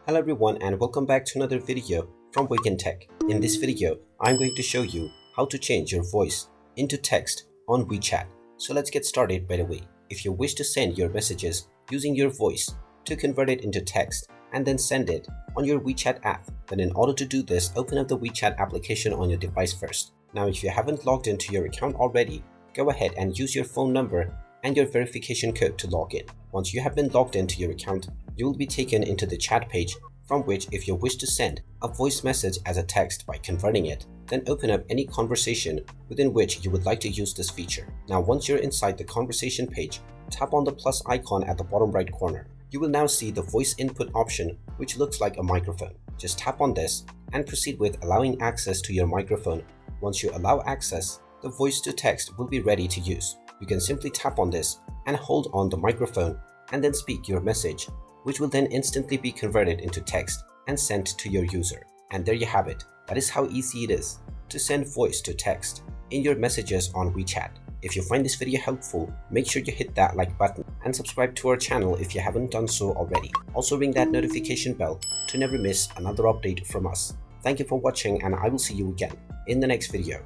Hello everyone and welcome back to another video from Wake&Tech. In this video, I'm going to show you how to change your voice into text on WeChat. So let's get started right away. If you wish to send your messages using your voice to convert it into text and then send it on your WeChat app, then in order to do this, open up the WeChat application on your device first. Now if you haven't logged into your account already, go ahead and use your phone number and your verification code to log in. Once you have been logged into your account, you will be taken into the chat page from which if you wish to send a voice message as a text by converting it, then open up any conversation within which you would like to use this feature. Now once you're inside the conversation page, tap on the plus icon at the bottom right corner. You will now see the voice input option which looks like a microphone. Just tap on this and proceed with allowing access to your microphone. Once you allow access, the voice to text will be ready to use. You can simply tap on this and hold on the microphone and then speak your message, which will then instantly be converted into text and sent to your user. And there you have it. That is how easy it is to send voice to text in your messages on WeChat. If you find this video helpful, make sure you hit that like button and subscribe to our channel if you haven't done so already. Also ring that notification bell to never miss another update from us. Thank you for watching and I will see you again in the next video.